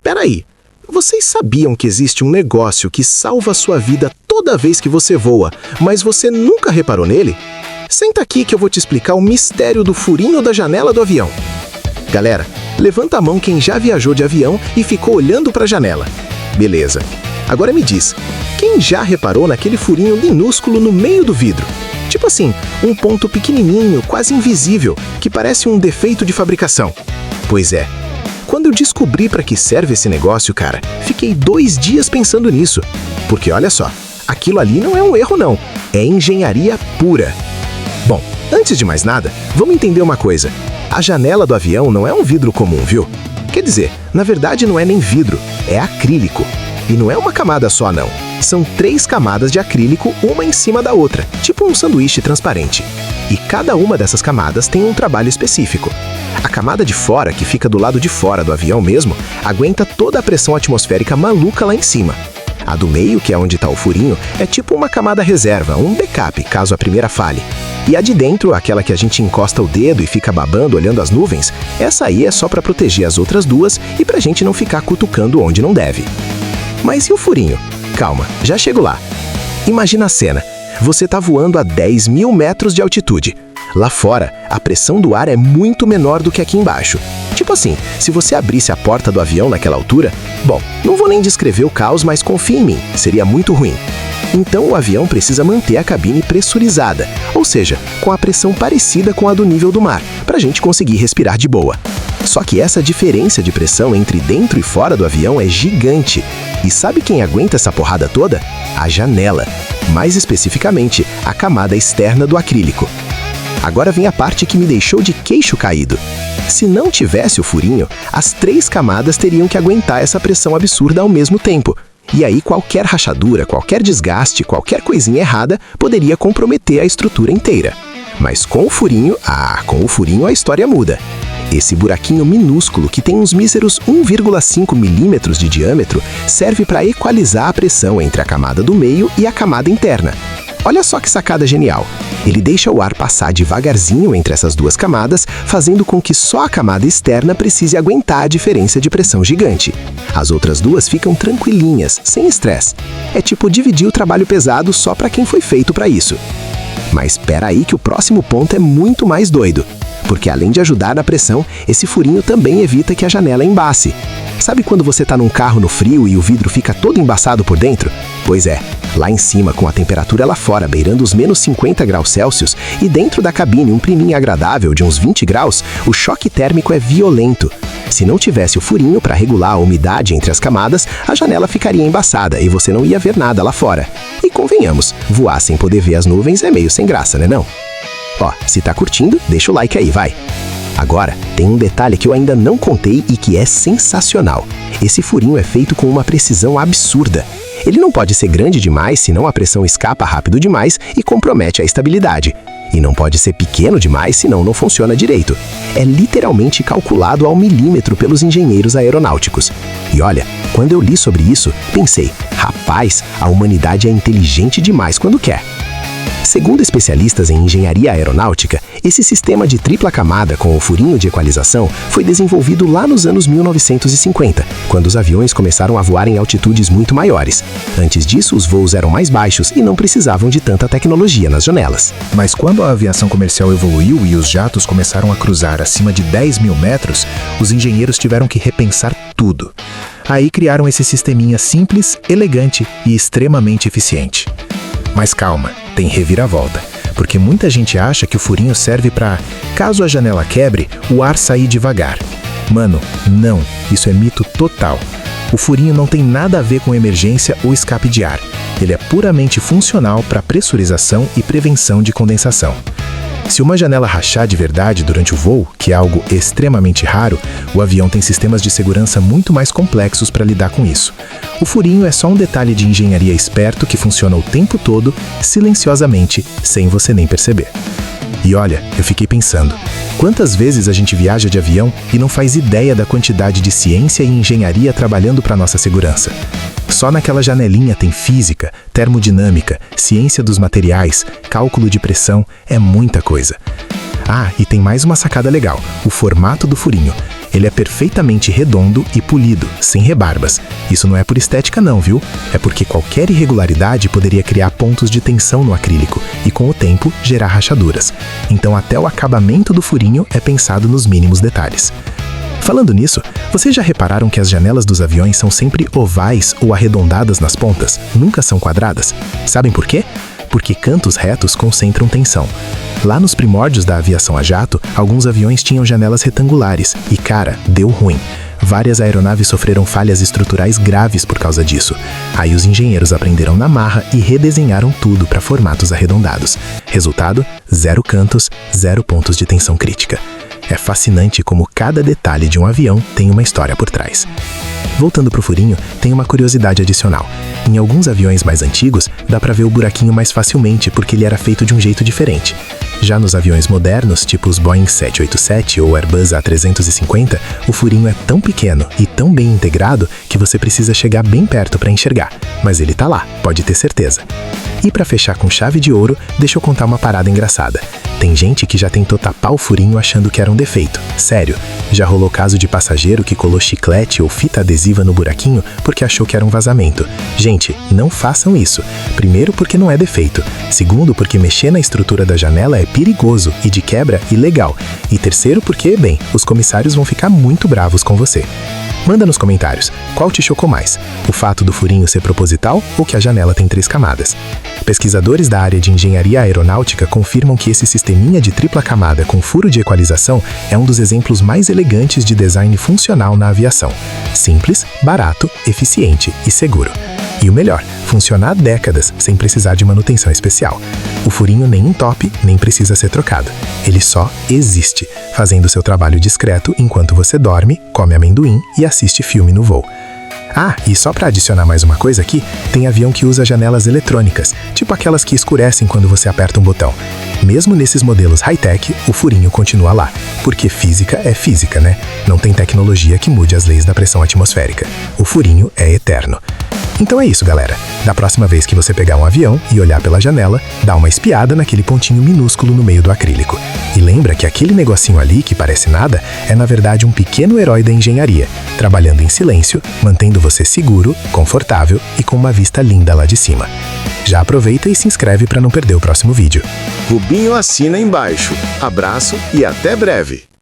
peraí. Vocês sabiam que existe um negócio que salva a sua vida toda vez que você voa, mas você nunca reparou nele? Senta aqui que eu vou te explicar o mistério do furinho da janela do avião. Galera, levanta a mão quem já viajou de avião e ficou olhando para a janela. Beleza. Agora me diz, quem já reparou naquele furinho minúsculo no meio do vidro? Tipo assim, um ponto pequenininho, quase invisível, que parece um defeito de fabricação. Pois é. Quando eu descobri para que serve esse negócio, cara, fiquei 2 dias pensando nisso. Porque olha só, aquilo ali não é um erro não, é engenharia pura. Bom, antes de mais nada, vamos entender uma coisa. A janela do avião não é um vidro comum, viu? Quer dizer, na verdade não é nem vidro, é acrílico. E não é uma camada só não, são 3 camadas de acrílico, uma em cima da outra, tipo um sanduíche transparente. E cada uma dessas camadas tem um trabalho específico. A camada de fora, que fica do lado de fora do avião mesmo, aguenta toda a pressão atmosférica maluca lá em cima. A do meio, que é onde está o furinho, é tipo uma camada reserva, um backup, caso a primeira falhe. E a de dentro, aquela que a gente encosta o dedo e fica babando olhando as nuvens, essa aí é só para proteger as outras 2 e pra gente não ficar cutucando onde não deve. Mas e o furinho? Calma, já chego lá. Imagina a cena. Você tá voando a 10.000 metros de altitude. Lá fora, a pressão do ar é muito menor do que aqui embaixo. Tipo assim, se você abrisse a porta do avião naquela altura... Bom, não vou nem descrever o caos, mas confia em mim, seria muito ruim. Então o avião precisa manter a cabine pressurizada, ou seja, com a pressão parecida com a do nível do mar, pra gente conseguir respirar de boa. Só que essa diferença de pressão entre dentro e fora do avião é gigante. E sabe quem aguenta essa porrada toda? A janela. Mais especificamente, a camada externa do acrílico. Agora vem a parte que me deixou de queixo caído. Se não tivesse o furinho, as 3 camadas teriam que aguentar essa pressão absurda ao mesmo tempo. E aí qualquer rachadura, qualquer desgaste, qualquer coisinha errada poderia comprometer a estrutura inteira. Mas com o furinho a história muda. Esse buraquinho minúsculo, que tem uns míseros 1,5 milímetros de diâmetro, serve para equalizar a pressão entre a camada do meio e a camada interna. Olha só que sacada genial. Ele deixa o ar passar devagarzinho entre essas 2 camadas, fazendo com que só a camada externa precise aguentar a diferença de pressão gigante. As outras 2 ficam tranquilinhas, sem estresse. É tipo dividir o trabalho pesado só para quem foi feito para isso. Mas espera aí que o próximo ponto é muito mais doido. Porque além de ajudar na pressão, esse furinho também evita que a janela embace. Sabe quando você está num carro no frio e o vidro fica todo embaçado por dentro? Pois é, lá em cima, com a temperatura lá fora beirando os menos 50 graus Celsius e dentro da cabine um climinha agradável de uns 20 graus, o choque térmico é violento. Se não tivesse o furinho para regular a umidade entre as camadas, a janela ficaria embaçada e você não ia ver nada lá fora. E convenhamos, voar sem poder ver as nuvens é meio sem graça, né não? Ó, se tá curtindo, deixa o like aí, vai! Agora, tem um detalhe que eu ainda não contei e que é sensacional. Esse furinho é feito com uma precisão absurda. Ele não pode ser grande demais, senão a pressão escapa rápido demais e compromete a estabilidade. E não pode ser pequeno demais, senão não funciona direito. É literalmente calculado ao milímetro pelos engenheiros aeronáuticos. E olha, quando eu li sobre isso, pensei, rapaz, a humanidade é inteligente demais quando quer. Segundo especialistas em engenharia aeronáutica, esse sistema de tripla camada com o furinho de equalização foi desenvolvido lá nos anos 1950, quando os aviões começaram a voar em altitudes muito maiores. Antes disso, os voos eram mais baixos e não precisavam de tanta tecnologia nas janelas. Mas quando a aviação comercial evoluiu e os jatos começaram a cruzar acima de 10.000 metros, os engenheiros tiveram que repensar tudo. Aí criaram esse sisteminha simples, elegante e extremamente eficiente. Mas calma, tem reviravolta, porque muita gente acha que o furinho serve para, caso a janela quebre, o ar sair devagar. Mano, não, isso é mito total. O furinho não tem nada a ver com emergência ou escape de ar. Ele é puramente funcional para pressurização e prevenção de condensação. Se uma janela rachar de verdade durante o voo, que é algo extremamente raro, o avião tem sistemas de segurança muito mais complexos para lidar com isso. O furinho é só um detalhe de engenharia esperto que funciona o tempo todo, silenciosamente, sem você nem perceber. E olha, eu fiquei pensando, quantas vezes a gente viaja de avião e não faz ideia da quantidade de ciência e engenharia trabalhando para nossa segurança? Só naquela janelinha tem física, termodinâmica, ciência dos materiais, cálculo de pressão, é muita coisa. Ah, e tem mais uma sacada legal, o formato do furinho. Ele é perfeitamente redondo e polido, sem rebarbas. Isso não é por estética não, viu? É porque qualquer irregularidade poderia criar pontos de tensão no acrílico e, com o tempo, gerar rachaduras. Então até o acabamento do furinho é pensado nos mínimos detalhes. Falando nisso, vocês já repararam que as janelas dos aviões são sempre ovais ou arredondadas nas pontas, nunca são quadradas? Sabem por quê? Porque cantos retos concentram tensão. Lá nos primórdios da aviação a jato, alguns aviões tinham janelas retangulares e, cara, deu ruim. Várias aeronaves sofreram falhas estruturais graves por causa disso. Aí os engenheiros aprenderam na marra e redesenharam tudo para formatos arredondados. Resultado: 0 cantos, 0 pontos de tensão crítica. É fascinante como cada detalhe de um avião tem uma história por trás. Voltando pro furinho, tem uma curiosidade adicional. Em alguns aviões mais antigos, dá pra ver o buraquinho mais facilmente porque ele era feito de um jeito diferente. Já nos aviões modernos, tipo os Boeing 787 ou Airbus A350, o furinho é tão pequeno e tão bem integrado que você precisa chegar bem perto para enxergar. Mas ele tá lá, pode ter certeza. E para fechar com chave de ouro, deixa eu contar uma parada engraçada. Tem gente que já tentou tapar o furinho achando que era um defeito. Sério, já rolou caso de passageiro que colou chiclete ou fita adesiva no buraquinho porque achou que era um vazamento. Gente, não façam isso. Primeiro, porque não é defeito. Segundo, porque mexer na estrutura da janela é perigoso e, de quebra, ilegal. E terceiro, porque, bem, os comissários vão ficar muito bravos com você. Manda nos comentários, qual te chocou mais? O fato do furinho ser proposital ou que a janela tem 3 camadas? Pesquisadores da área de engenharia aeronáutica confirmam que esse sisteminha de tripla camada com furo de equalização é um dos exemplos mais elegantes de design funcional na aviação. Simples, barato, eficiente e seguro. E o melhor, funciona há décadas sem precisar de manutenção especial. O furinho nem entope, nem precisa ser trocado. Ele só existe, fazendo seu trabalho discreto enquanto você dorme, come amendoim e assiste filme no voo. Ah, e só para adicionar mais uma coisa aqui, tem avião que usa janelas eletrônicas, tipo aquelas que escurecem quando você aperta um botão. Mesmo nesses modelos high-tech, o furinho continua lá, porque física é física, né? Não tem tecnologia que mude as leis da pressão atmosférica. O furinho é eterno. Então é isso, galera. Da próxima vez que você pegar um avião e olhar pela janela, dá uma espiada naquele pontinho minúsculo no meio do acrílico. E lembra que aquele negocinho ali, que parece nada, é na verdade um pequeno herói da engenharia, trabalhando em silêncio, mantendo você seguro, confortável e com uma vista linda lá de cima. Já aproveita e se inscreve para não perder o próximo vídeo. Rubinho assina embaixo. Abraço e até breve!